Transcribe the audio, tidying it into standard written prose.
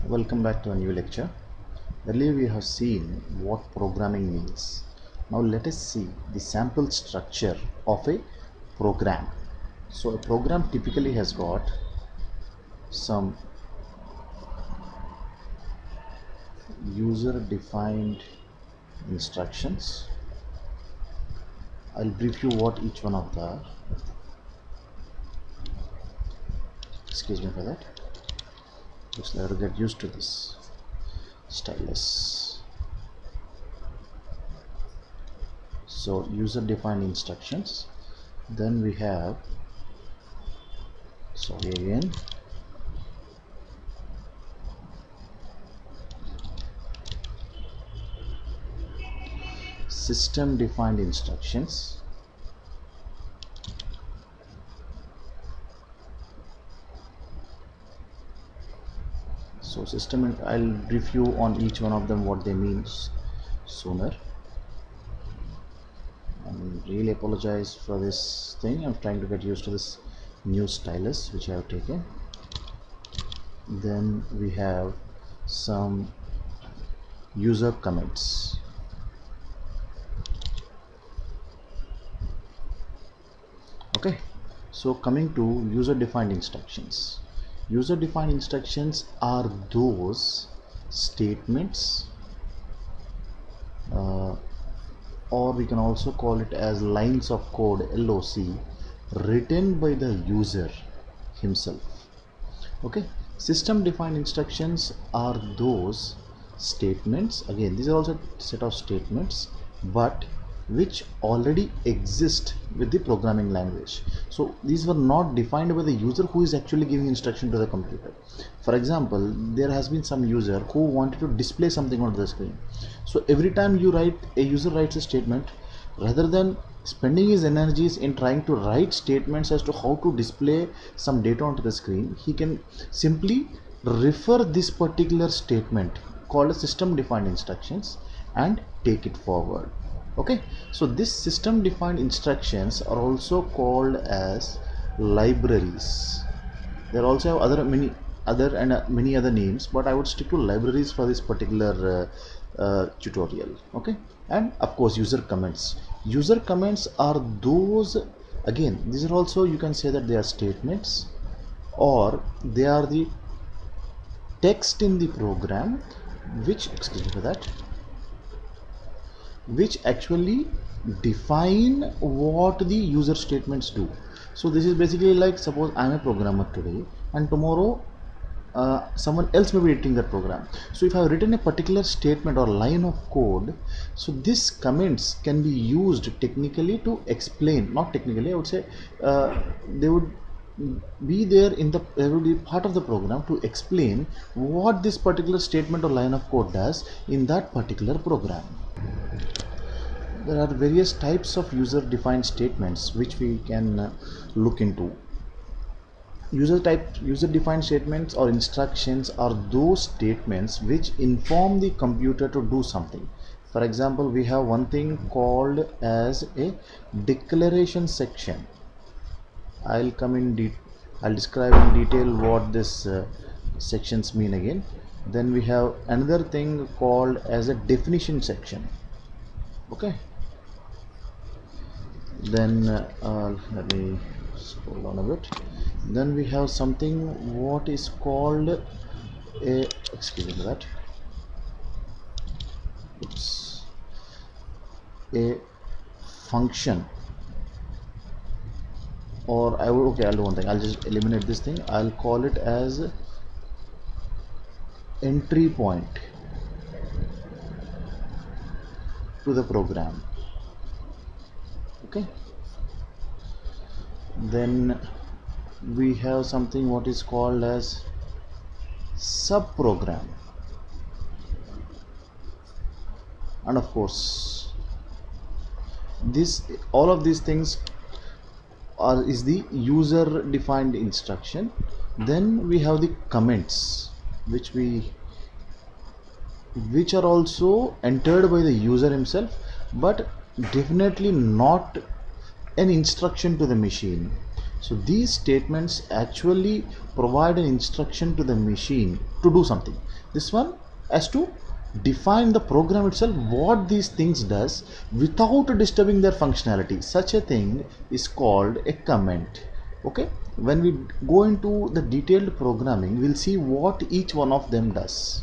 Welcome back to a new lecture. Earlier we have seen what programming means. Now let us see the sample structure of a program. So a program typically has got some user defined instructions. I'll brief you what each one of the excuse me for that. Just have to get used to this stylus. So user defined instructions, then we have system defined instructions, so system, I'll brief you on each one of them what they mean sooner. I really apologize for this thing. I'm trying to get used to this new stylus which I have taken. Then we have some user comments. Okay, so coming to user defined instructions. User defined instructions are those statements or we can also call it as lines of code, LOC, written by the user himself. Okay, system defined instructions are those statements, again these are also a set of statements, but which already exist with the programming language. So these were not defined by the user who is actually giving instruction to the computer. For example, there has been some user who wanted to display something on the screen. So every time a user writes a statement, rather than spending his energies in trying to write statements as to how to display some data onto the screen, he can simply refer this particular statement called a system defined instructions and take it forward. Okay, so this system defined instructions are also called as libraries. There also have many other names, but I would stick to libraries for this particular tutorial. Okay, and of course user comments. User comments are those, again these are also, you can say that they are statements or they are the text in the program which, excuse me for that, which actually define what the user statements do. So this is basically like, suppose I am a programmer today and tomorrow someone else may be editing that program. So if I have written a particular statement or line of code, so this comments can be used technically to explain, not technically I would say, they would be there in the, they will be part of the program to explain what this particular statement or line of code does in that particular program. There are various types of user defined statements which we can look into. User defined statements or instructions are those statements which inform the computer to do something. For example, we have one thing called as a declaration section. I'll describe in detail what this sections mean again. Then we have another thing called as a definition section. Okay, then let me scroll down a bit. Then we have something what is called a, excuse me for that, oops, a function, or I will, okay, I'll do one thing, I'll just eliminate this thing, I'll call it as entry point to the program. Okay, then we have something what is called as subprogram, and of course this, all of these things are is the user defined instruction. Then we have the comments which are also entered by the user himself, but definitely not an instruction to the machine. So these statements actually provide an instruction to the machine to do something. This one has to define the program itself what these things does without disturbing their functionality. Such a thing is called a comment. Okay, when we go into the detailed programming, we'll see what each one of them does.